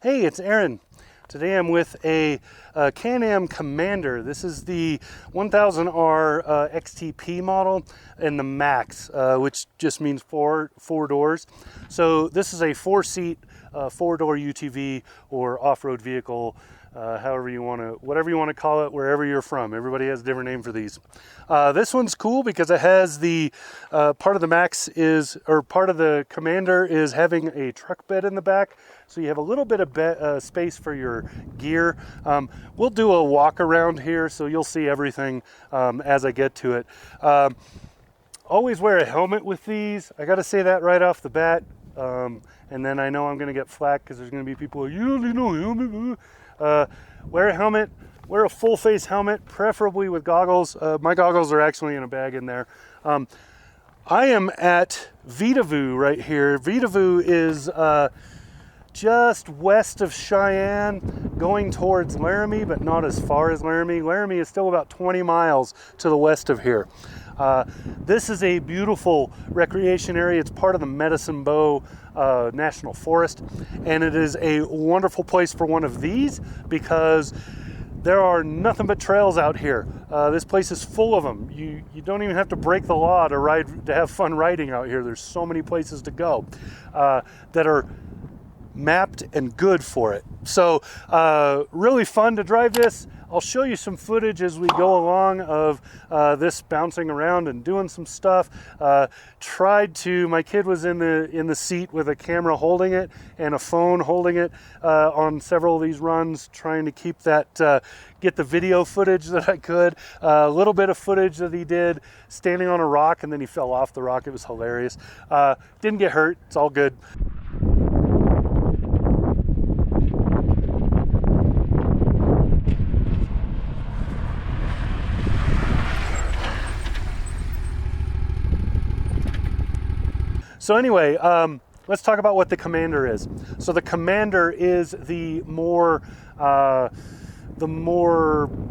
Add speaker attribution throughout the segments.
Speaker 1: Hey, it's Aaron. Today I'm with a Can-Am Commander. This is the 1000R XTP model and the Max, which just means four doors. So this is a 4-seat, 4-door UTV or off-road vehicle, however you want to, whatever you want to call it, wherever you're from. Everybody has a different name for these. This one's cool because it has the part of the Max is, or part of the Commander is having a truck bed in the back. So you have a little bit of space for your gear. We'll do a walk around here, so you'll see everything as I get to it. Always wear a helmet with these. I got to say that right off the bat. And then I know I'm going to get flack because there's going to be people like, you don't need no helmet. Wear a helmet. Wear a full face helmet, preferably with goggles. My goggles are actually in a bag in there. I am at Vitavoo right here. Vitavoo is just west of Cheyenne, going towards Laramie, but not as far as Laramie. Laramie is still about 20 miles to the west of here. This is a beautiful recreation area. It's part of the Medicine Bow National Forest, and it is a wonderful place for one of these because there are nothing but trails out here. This place is full of them. You don't even have to break the law to have fun riding out here. There's so many places to go that are mapped and good for it. So really fun to drive this. I'll show you some footage as we go along of this bouncing around and doing some stuff. My kid was in the seat with a camera holding it and a phone holding it on several of these runs, trying to keep that, get the video footage that I could. A little bit of footage that he did standing on a rock and then he fell off the rock. It was hilarious. Didn't get hurt. It's all good. So anyway, let's talk about what the Commander is. So the Commander is the more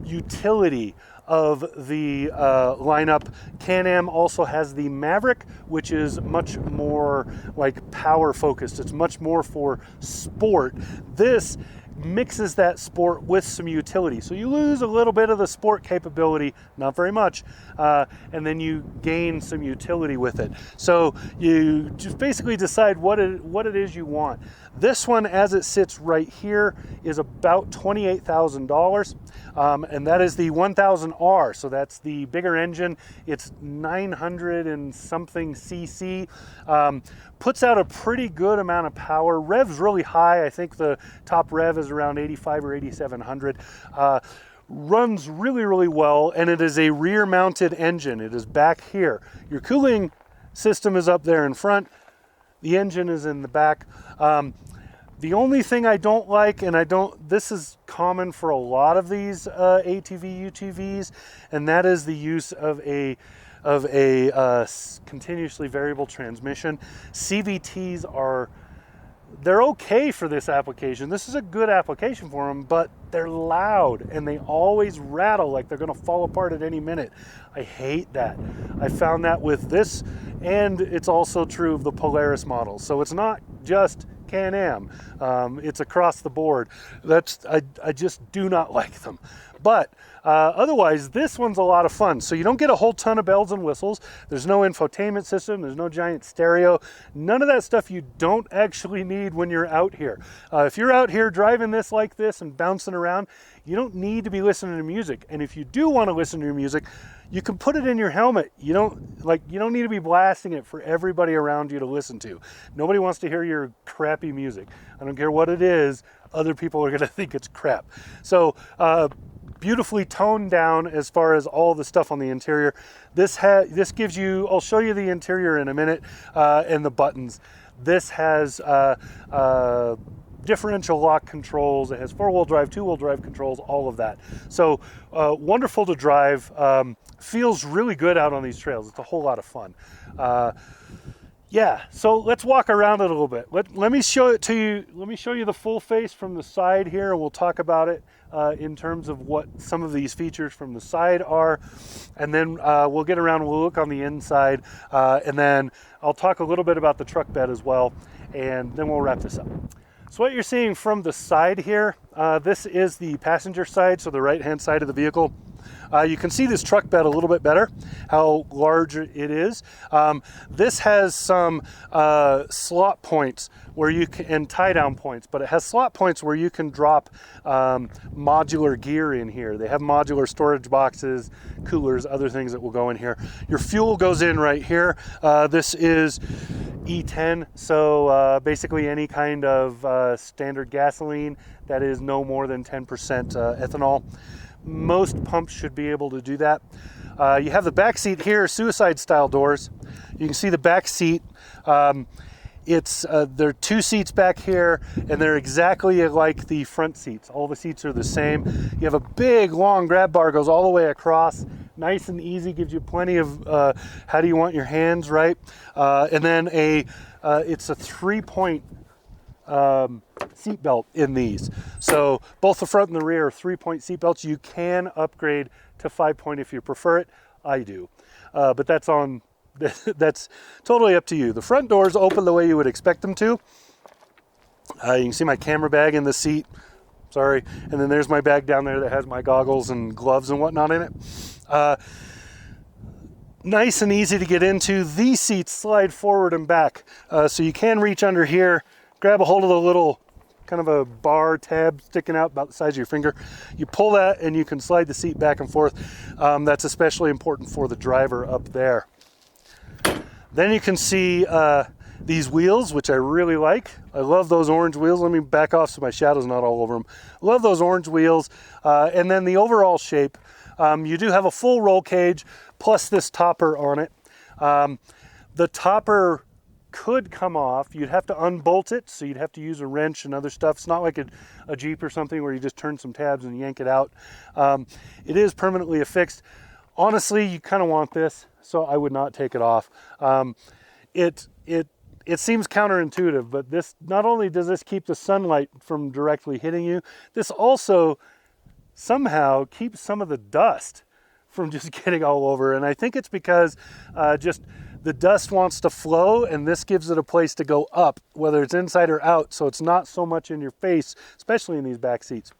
Speaker 1: utility of the lineup. Can-Am also has the Maverick, which is much more like power focused. It's much more for sport. This mixes that sport with some utility. So you lose a little bit of the sport capability, not very much, and then you gain some utility with it. So you just basically decide what it is you want. This one, as it sits right here, is about $28,000, and that is the 1000R. So that's the bigger engine. It's 900 and something cc. Puts out a pretty good amount of power. Rev's really high. I think the top rev is around 85 or 8700. Runs really, really well, and it is a rear-mounted engine. It is back here. Your cooling system is up there in front. The engine is in the back. The only thing I don't like, this is common for a lot of these ATV UTVs, and that is the use of a continuously variable transmission. CVTs they're okay for this application. This is a good application for them, but they're loud and they always rattle like they're going to fall apart at any minute. I hate that. I found that with this, and it's also true of the Polaris model. So it's not just Can-Am. It's across the board. I just do not like them. But otherwise, this one's a lot of fun. So you don't get a whole ton of bells and whistles. There's no infotainment system. There's no giant stereo. None of that stuff you don't actually need when you're out here. If you're out here driving this like this and bouncing around, you don't need to be listening to music. And if you do want to listen to your music, you can put it in your helmet. You don't need to be blasting it for everybody around you to listen to. Nobody wants to hear your crappy music. I don't care what it is. Other people are going to think it's crap. So beautifully toned down as far as all the stuff on the interior. This gives you, I'll show you the interior in a minute, and the buttons. This has differential lock controls. It has 4-wheel drive, 2-wheel drive controls, all of that. So wonderful to drive. Feels really good out on these trails. It's a whole lot of fun. Yeah, so let's walk around it a little bit. Let me show it to you. Let me show you the full face from the side here, and we'll talk about it in terms of what some of these features from the side are. And then we'll get around, we'll look on the inside, and then I'll talk a little bit about the truck bed as well, and then we'll wrap this up. So what you're seeing from the side here, this is the passenger side, so the right-hand side of the vehicle. You can see this truck bed a little bit better, how large it is. This has some slot points where you can, and tie down points, but it has slot points where you can drop modular gear in here. They have modular storage boxes, coolers, other things that will go in here. Your fuel goes in right here. This is E10, so basically any kind of standard gasoline that is no more than 10% ethanol. Most pumps should be able to do that. You have the back seat here, suicide style doors. You can see the back seat. There are two seats back here, and they're exactly like the front seats. All the seats are the same. You have a big long grab bar, goes all the way across. Nice and easy, gives you plenty of how do you want your hands, right? And then it's a 3-point seat belt in these. So both the front and the rear are 3-point seat belts. You can upgrade to 5-point if you prefer it. I do, but that's totally up to you. The front doors open the way you would expect them to. You can see my camera bag in the seat. Sorry, and then there's my bag down there that has my goggles and gloves and whatnot in it. Nice and easy to get into. These seats slide forward and back, so you can reach under here, grab a hold of the little kind of a bar tab sticking out about the size of your finger. You pull that and you can slide the seat back and forth. That's especially important for the driver up there. Then you can see these wheels, which I really like. I love those orange wheels. Let me back off so my shadow's not all over them. I love those orange wheels. And then the overall shape, you do have a full roll cage plus this topper on it. The topper could come off. You'd have to unbolt it, so you'd have to use a wrench and other stuff. It's not like a Jeep or something where you just turn some tabs and yank it out. It is permanently affixed. Honestly, you kind of want this, so I would not take it off. It seems counterintuitive, but this, not only does this keep the sunlight from directly hitting you, this also somehow keeps some of the dust from just getting all over. And I think it's because just the dust wants to flow, and this gives it a place to go up, whether it's inside or out, so it's not so much in your face, especially in these back seats.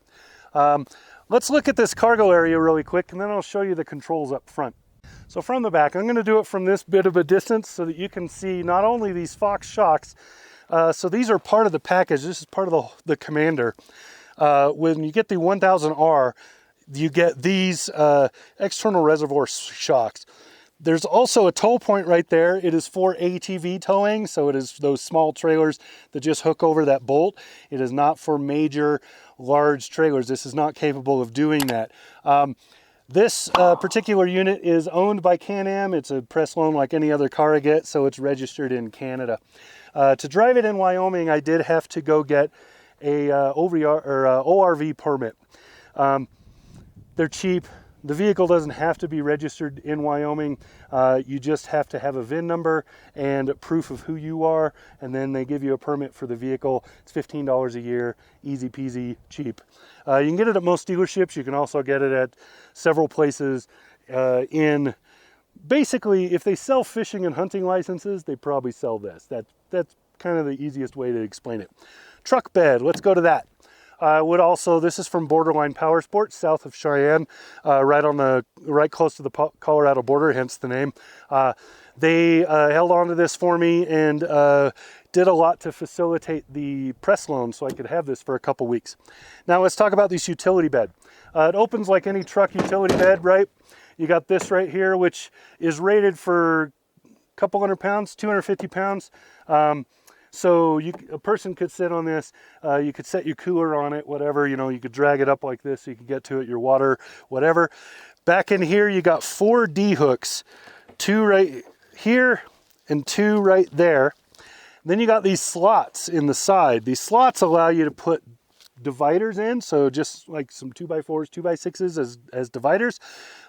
Speaker 1: Let's look at this cargo area really quick, and then I'll show you the controls up front. So from the back, I'm going to do it from this bit of a distance so that you can see not only these Fox shocks, so these are part of the package. This is part of the Commander. When you get the 1000R, you get these external reservoir shocks. There's also a tow point right there. It is for ATV towing, so it is those small trailers that just hook over that bolt. It is not for major, large trailers. This is not capable of doing that. This particular unit is owned by Can-Am. It's a press loan like any other car I get, so it's registered in Canada. To drive it in Wyoming, I did have to go get a ORV permit. They're cheap. The vehicle doesn't have to be registered in Wyoming. You just have to have a VIN number and proof of who you are, and then they give you a permit for the vehicle. It's $15 a year, easy peasy, cheap. You can get it at most dealerships. You can also get it at several places basically, if they sell fishing and hunting licenses, they probably sell this. That's kind of the easiest way to explain it. Truck bed, let's go to that. This is from Borderline Power Sports, south of Cheyenne, right close to the Colorado border, hence the name. They held on to this for me and did a lot to facilitate the press loan so I could have this for a couple weeks. Now let's talk about this utility bed. It opens like any truck utility bed, right? You got this right here, which is rated for a couple hundred pounds, 250 pounds. So a person could sit on this, you could set your cooler on it, whatever, you could drag it up like this so you could get to it, your water, whatever. Back in here, you got 4 D-hooks, 2 right here and 2 right there. Then you got these slots in the side. These slots allow you to put dividers in, so just like some 2x4s, 2x6s as dividers,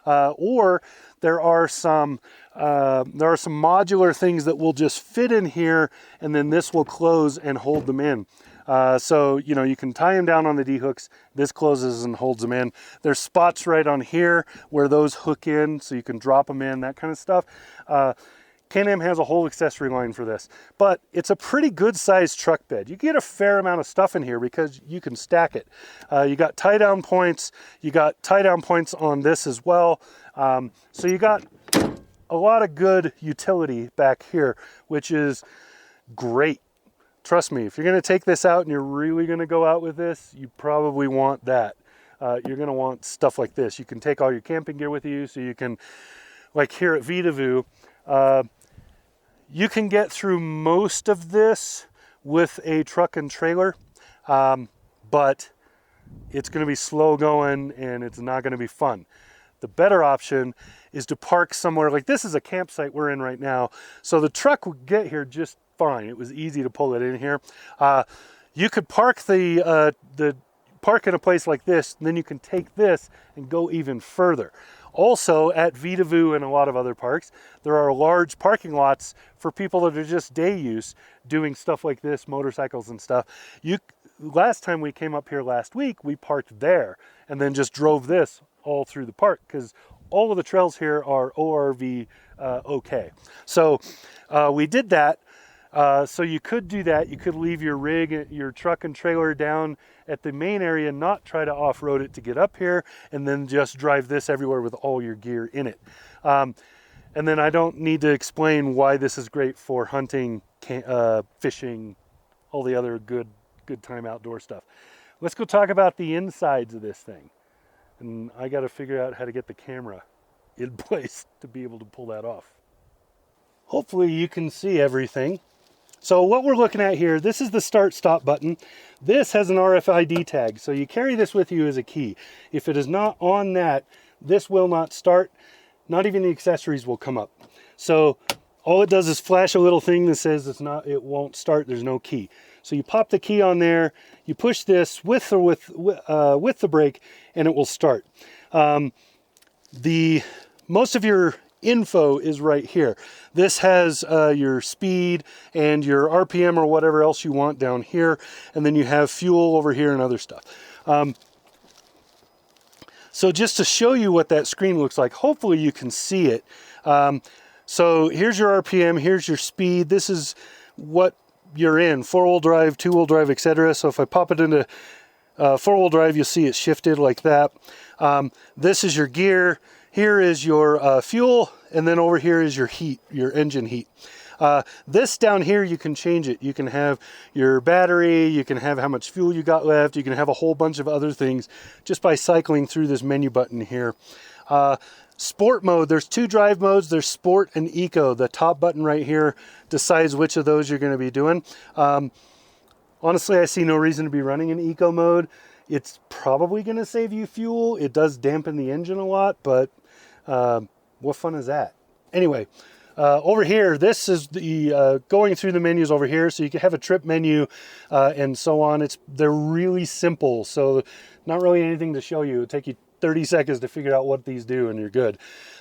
Speaker 1: or there are some modular things that will just fit in here, and then this will close and hold them in. So you can tie them down on the D-hooks. This closes and holds them in. There's spots right on here where those hook in, so you can drop them in, that kind of stuff. Can-Am has a whole accessory line for this, but it's a pretty good sized truck bed. You get a fair amount of stuff in here because you can stack it. You got tie down points. You got tie down points on this as well. So you got a lot of good utility back here, which is great. Trust me, if you're going to take this out and you're really going to go out with this, you probably want that. You're going to want stuff like this. You can take all your camping gear with you, so you can, like here at Vitavu, you can get through most of this with a truck and trailer, but it's going to be slow going and it's not going to be fun. The better option is to park somewhere. Like this is a campsite we're in right now, so the truck would get here just fine. It was easy to pull it in here. You could park park in a place like this, and then you can take this and go even further. Also, at Vitavu and a lot of other parks, there are large parking lots for people that are just day use, doing stuff like this, motorcycles and stuff. Last time we came up here last week, we parked there and then just drove this all through the park, because all of the trails here are ORV okay. So we did that. So you could do that. You could leave your rig, your truck and trailer down at the main area, not try to off-road it to get up here, and then just drive this everywhere with all your gear in it. And then I don't need to explain why this is great for hunting, fishing, all the other good time outdoor stuff. Let's go talk about the insides of this thing. And I got to figure out how to get the camera in place to be able to pull that off. Hopefully you can see everything. So what we're looking at here, this is the start-stop button. This has an RFID tag, so you carry this with you as a key. If it is not on that, this will not start. Not even the accessories will come up. So all it does is flash a little thing that says it won't start, there's no key. So you pop the key on there, you push this with the brake, and it will start. Most of your info is right here. This has your speed and your RPM or whatever else you want down here, and then you have fuel over here and other stuff. So just to show you what that screen looks like, hopefully you can see it. So here's your RPM, here's your speed. This is what you're in, 4-wheel drive, 2-wheel drive, etc. So if I pop it into 4-wheel drive, you'll see it shifted like that. This is your gear. Here is your fuel, and then over here is your heat, your engine heat. This down here, you can change it. You can have your battery, you can have how much fuel you got left, you can have a whole bunch of other things just by cycling through this menu button here. Sport mode, there's 2 drive modes. There's Sport and Eco. The top button right here decides which of those you're going to be doing. Honestly, I see no reason to be running in Eco mode. It's probably going to save you fuel. It does dampen the engine a lot, but what fun is that? Anyway, over here, this is the going through the menus over here. So you can have a trip menu and so on. They're really simple, so not really anything to show you. It'll take you 30 seconds to figure out what these do and you're good.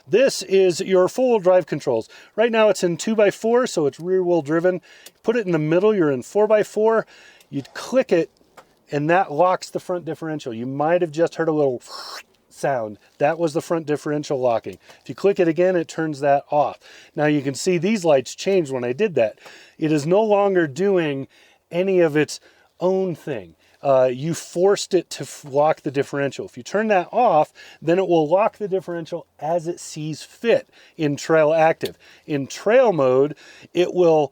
Speaker 1: This is your 4-wheel drive controls. Right now it's in 2x4, so it's rear wheel driven. Put it in the middle, you're in 4x4. You'd click it and that locks the front differential. You might have just heard a little sound. That was the front differential locking. If you click it again, it turns that off. Now you can see these lights changed when I did that. It is no longer doing any of its own thing. You forced it to lock the differential. If you turn that off, then it will lock the differential as it sees fit in trail active. In trail mode, it will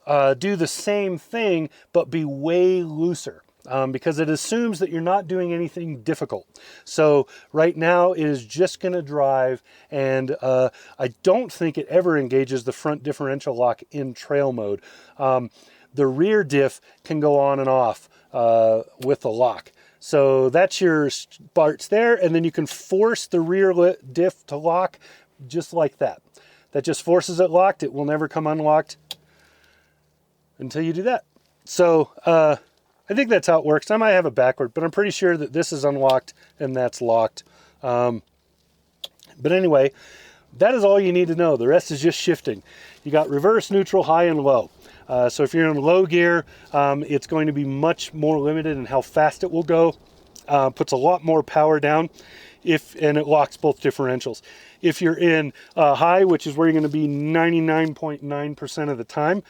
Speaker 1: do the same thing, but be way looser. Because it assumes that you're not doing anything difficult. So right now it is just going to drive, and I don't think it ever engages the front differential lock in trail mode. The rear diff can go on and off with the lock. So that's your parts there, and then you can force the rear diff to lock just like that. That just forces it locked. It will never come unlocked until you do that. So I think that's how it works. I might have it backward, but I'm pretty sure that this is unlocked and that's locked. But anyway, that is all you need to know. The rest is just shifting. You got reverse, neutral, high, and low. So if you're in low gear, it's going to be much more limited in how fast it will go. Puts a lot more power down. and it locks both differentials. If you're in high, which is where you're going to be 99.9% of the time,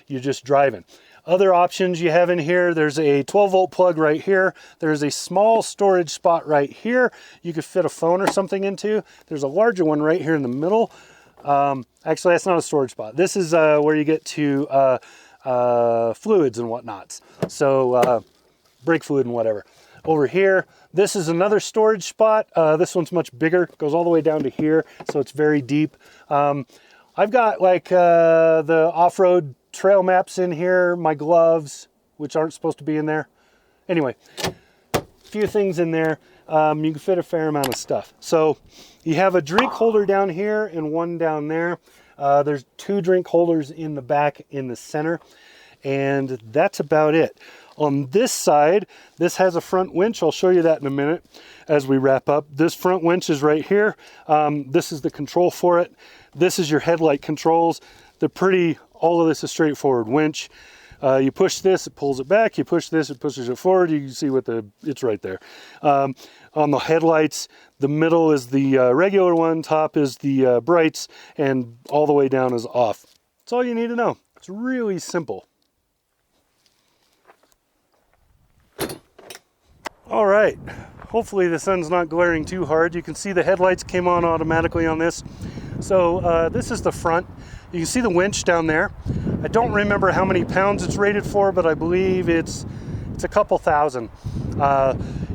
Speaker 1: you're just driving. Other options you have in here, there's a 12 volt plug right here. There's a small storage spot right here you could fit a phone or something into. There's a larger one right here in the middle. Actually, that's not a storage spot. This is where you get to fluids and whatnots. So brake fluid and whatever. Over here, this is another storage spot. This one's much bigger, goes all the way down to here, so it's very deep. I've got like the off-road trail maps in here, my gloves, which aren't supposed to be in there. Anyway, a few things in there. You can fit a fair amount of stuff. So you have a drink holder down here and one down there. There's 2 drink holders in the back in the center, and that's about it. On this side, this has a front winch. I'll show you that in a minute as we wrap up. This front winch is right here. This is the control for it. This is your headlight controls. All of this is straightforward winch. You push this, it pulls it back. You push this, it pushes it forward. You can see it's right there. On the headlights, the middle is the regular one, top is the brights, and all the way down is off. That's all you need to know. It's really simple. All right, hopefully the sun's not glaring too hard. You can see the headlights came on automatically on this. So this is the front. You can see the winch down there. I don't remember how many pounds it's rated for, but I believe it's a couple thousand.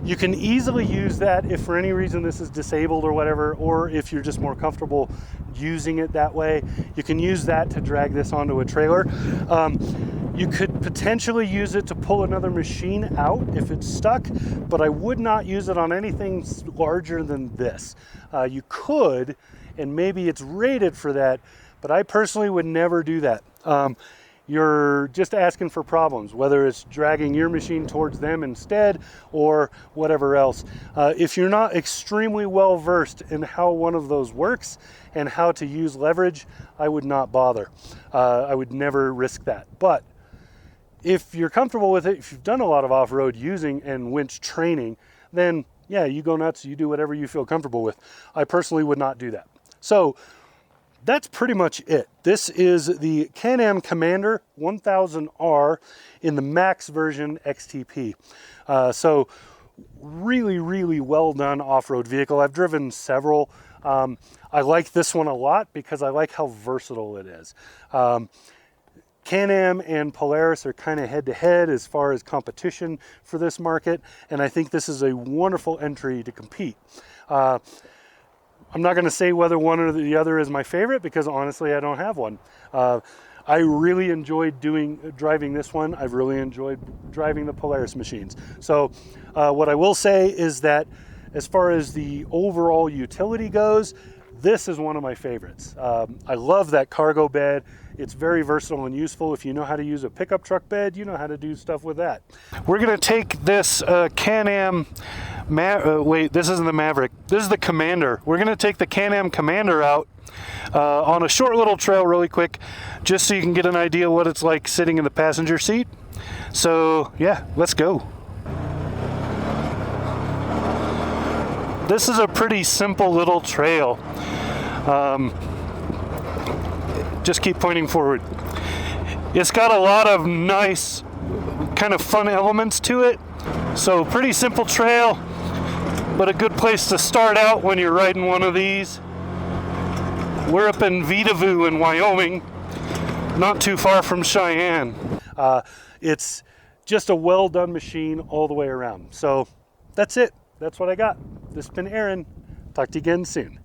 Speaker 1: You can easily use that if for any reason this is disabled or whatever, or if you're just more comfortable using it that way, you can use that to drag this onto a trailer. You could potentially use it to pull another machine out if it's stuck, but I would not use it on anything larger than this. You could, and maybe it's rated for that, but I personally would never do that. You're just asking for problems, whether it's dragging your machine towards them instead or whatever else. If you're not extremely well versed in how one of those works and how to use leverage, I would not bother. I would never risk that. But if you're comfortable with it, if you've done a lot of off-road using and winch training, then yeah, you go nuts, you do whatever you feel comfortable with. I personally would not do that. So that's pretty much it. This is the Can-Am Commander 1000R in the Max version XTP. So really, really well done off-road vehicle. I've driven several. I like this one a lot because I like how versatile it is. Can-Am and Polaris are kind of head-to-head as far as competition for this market, and I think this is a wonderful entry to compete. I'm not going to say whether one or the other is my favorite because honestly I don't have one. I really enjoyed driving this one. I've really enjoyed driving the Polaris machines. So what I will say is that as far as the overall utility goes, this is one of my favorites. I love that cargo bed. It's very versatile and useful. If you know how to use a pickup truck bed, you know how to do stuff with that. We're going to take this Can-Am, wait, this isn't the Maverick. This is the Commander. We're going to take the Can-Am Commander out on a short little trail really quick, just so you can get an idea what it's like sitting in the passenger seat. So yeah, let's go. This is a pretty simple little trail. Just keep pointing forward. It's got a lot of nice kind of fun elements to it. So pretty simple trail, but a good place to start out when you're riding one of these. We're up in Vidavoo in Wyoming, not too far from Cheyenne. It's just a well done machine all the way around. So that's it. That's what I got. This has been Aaron. Talk to you again soon.